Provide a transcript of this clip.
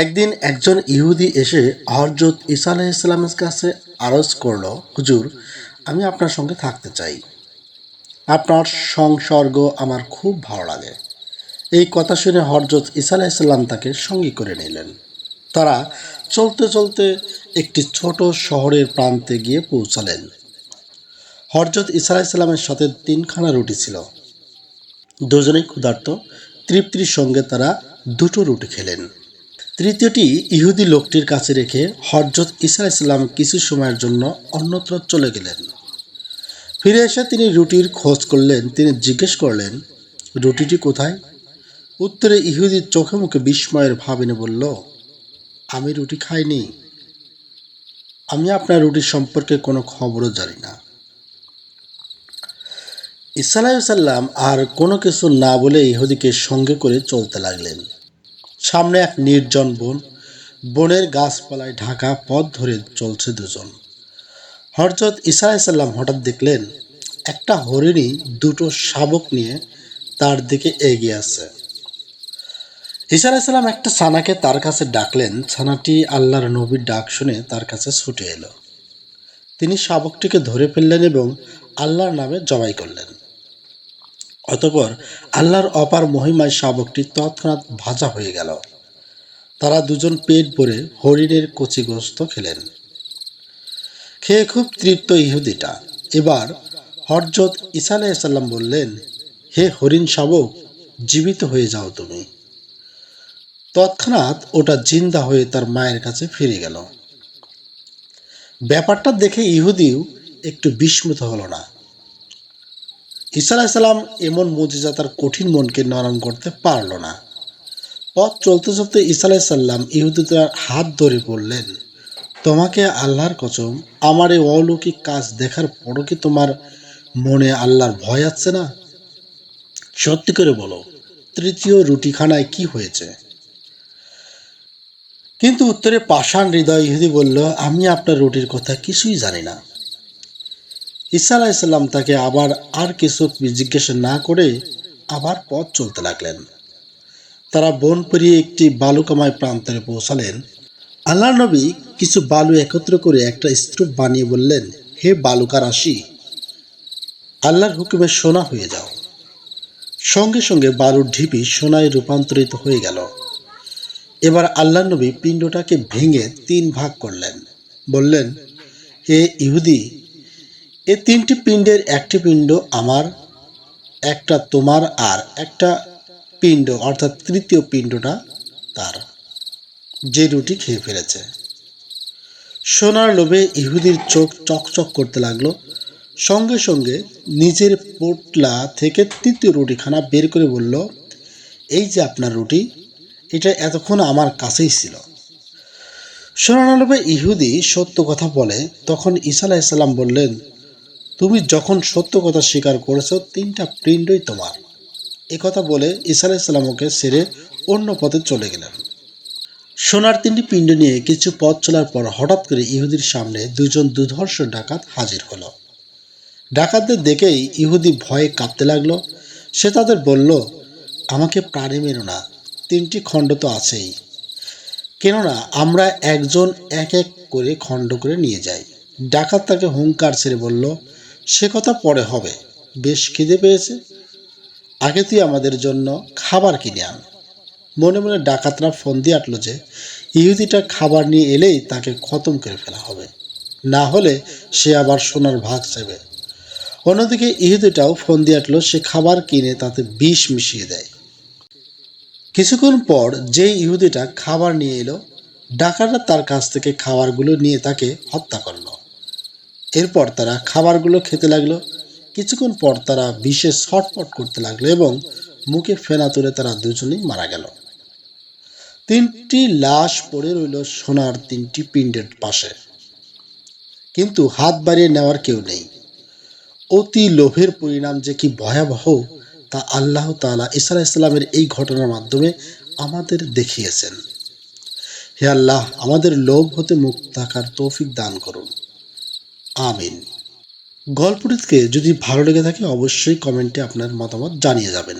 একদিন একজন ইহুদি এসে হযরত ঈসা আলাইহিসসালামের কাছে আরজ করল, হুজুর, আমি আপনার সঙ্গে থাকতে চাই। আপনার সংসর্গ আমার খুব ভালো লাগে। এই কথা শুনে হযরত ঈসা আলাইহিসসালাম তাকে সঙ্গী করে নিলেন। তারা চলতে চলতে একটি ছোট শহরের প্রান্তে গিয়ে পৌঁছালেন। হযরত ঈসা আলাইহিসসালামের সাথে 3খানা রুটি ছিল। দুজনেই ক্ষুধার্ত। তৃপ্তির সঙ্গে তারা 2টো রুটি খেলেন। তৃতীয়টি ইহুদি লোকটির কাছে রেখে হযরত ঈসা আলাইহিসসালাম কিছু সময়ের জন্য অন্যত্র চলে গেলেন। ফিরে এসে তিনি রুটির খোঁজ করলেন। তিনি জিজ্ঞেস করলেন, রুটিটি কোথায়? উত্তরে ইহুদির চোখে মুখে বিস্ময়ের ভাব এনে বলল, আমি রুটি খাইনি। আমি আপনার রুটির সম্পর্কে কোনো খবরও জানি না। ঈসা আলাইহিসসালাম আর কোনো কিছু না বলে ইহুদিকে সঙ্গে করে চলতে লাগলেন। সামনে এক নির্জন বন। বনের গাছপালায় ঢাকা পথ ধরে চলছে দুজন। হযরত ঈসা আলাইহিসসালাম হঠাৎ দেখলেন একটা হরিণী 2টো শাবক নিয়ে তার দিকে এগিয়ে আসছে। ঈসা আলাইহিসসালাম একটা ছানাকে তার কাছে ডাকলেন। ছানাটি আল্লাহর নবীর ডাক শুনে তার কাছে ছুটে এলো। তিনি শাবকটিকে ধরে ফেললেন এবং আল্লাহর নামে জবাই করলেন। অতঃপর আল্লাহর অপার মহিমায় শাবকটি তৎক্ষণাৎ ভাজা হয়ে গেল। তারা দুজন পেট ভরে হরিণের কচি গোশত খেলেন। খেয়ে খুব তৃপ্ত ইহুদিটা। এবার হযরত ঈসা আলাইহিসসালাম বললেন, হে হরিণ শাবক, জীবিত হয়ে যাও তুমি। তৎক্ষণাৎ ওটা জিন্দা হয়ে তার মায়ের কাছে ফিরে গেল। ব্যাপারটা দেখে ইহুদিও একটু বিস্মিত হলো না। ঈসা আলাইহিসসালাম এমন মুজিজা তার কঠিন মনকে নরম করতে পারল না। পথ চলতে চলতে ঈসা আলাইহিসসালাম ইহুদিটার হাত ধরে বললেন, তোমাকে আল্লাহর কসম, আমার এই অলৌকিক কাজ দেখার পরও কি তোমার মনে আল্লাহর ভয় আছে না? সত্যি করে বলো, তৃতীয় রুটিখানায় কি হয়েছে? কিন্তু উত্তরে পাষাণ হৃদয় ইহুদি বলল, আমি আপনার রুটির কথা কিছুই জানি না। ঈসা আলাইহিসসালাম তাকে আবার আর কিছু জিজ্ঞাসা না করে আবার পথ চলতে লাগলেন। তারা বন পেরিয়ে একটি বালুকাময় প্রান্তরে পৌঁছালেন। আল্লাহ নবী কিছু বালু একত্র করে একটা স্তূপ বানিয়ে বললেন, হে বালুকা রাশি, আল্লাহর হুকুমে সোনা হয়ে যাও। সঙ্গে সঙ্গে বালুর ঢিপি সোনায় রূপান্তরিত হয়ে গেল। এবার আল্লাহ নবী পিণ্ডটাকে ভেঙে 3 ভাগ করলেন। বললেন, হে ইহুদি, এ 3টি পিণ্ডের একটি পিণ্ড আমার, একটা তোমার, আর একটা পিণ্ড অর্থাৎ তৃতীয় পিণ্ডটা তার, যে রুটি খেয়ে ফেলেছে। সোনার লোভে ইহুদির চোখ চকচক করতে লাগলো। সঙ্গে সঙ্গে নিজের পোটলা থেকে তৃতীয় রুটিখানা বের করে বলল, এই যে আপনার রুটি, এটা এতক্ষণ আমার কাছেই ছিল। সোনার লোভে ইহুদি সত্য কথা বলে। তখন ঈসা আলাইহিসসালাম বললেন, তুমি যখন সত্য কথা স্বীকার করেছ, 3টা পিণ্ডই তোমার। একথা বলে ঈসা আলাইহিসসালাম ওকে ছেড়ে অন্য পথে চলে গেলেন। সোনার 3টি পিণ্ড নিয়ে কিছু পথ চলার পর হঠাৎ করে ইহুদির সামনে 2জন দুর্ধর্ষ ডাকাত হাজির হলো। ডাকাতদের দেখেই ইহুদি ভয়ে কাঁপতে লাগলো। সে তাদের বলল, আমাকে প্রাণে মেরো না, 3টি খণ্ড তো আছেই। কেননা আমরা একজন এক এক করে খণ্ড করে নিয়ে যাই। ডাকাত তাকে হুঙ্কার ছেড়ে বলল, সে কথা পরে হবে, বেশ খিদে পেয়েছে, আগে তুই আমাদের জন্য খাবার কিনে আন। মনে মনে ডাকাতরা ফন্দি আটল যে ইহুদিটা খাবার নিয়ে এলেই তাকে খতম করে ফেলা হবে, না হলে সে আবার সোনার ভাগ চাইবে। অন্যদিকে ইহুদিটাও ফন্দি আটল, সে খাবার কিনে তাতে বিষ মিশিয়ে দেয়। কিছুক্ষণ পর যে ইহুদিটা খাবার নিয়ে এলো, ডাকাতরা তার কাছ থেকে খাবারগুলো নিয়ে তাকে হত্যা করল। এরপর তারা খাবারগুলো খেতে লাগলো। কিছুক্ষণ পর তারা বিষে ছটফট করতে লাগলো এবং মুখে ফেনা তুলে তারা দুজনেই মারা গেল। 3টি লাশ পড়ে রইল সোনার 3টি পিণ্ডের পাশে, কিন্তু হাত বাড়িয়ে নেওয়ার কেউ নেই। অতি লোভের পরিণাম যে কি ভয়াবহ তা আল্লাহ তাআলা ঈসা আলাইহিসসালামের এই ঘটনার মাধ্যমে আমাদের দেখিয়েছেন। হে আল্লাহ, আমাদের লোভ হতে মুক্ত থাকার তৌফিক দান করুন, আমিন। গল্পটিকে যদি ভালো লেগে থাকে অবশ্যই কমেন্টে আপনার মতামত জানিয়ে যাবেন।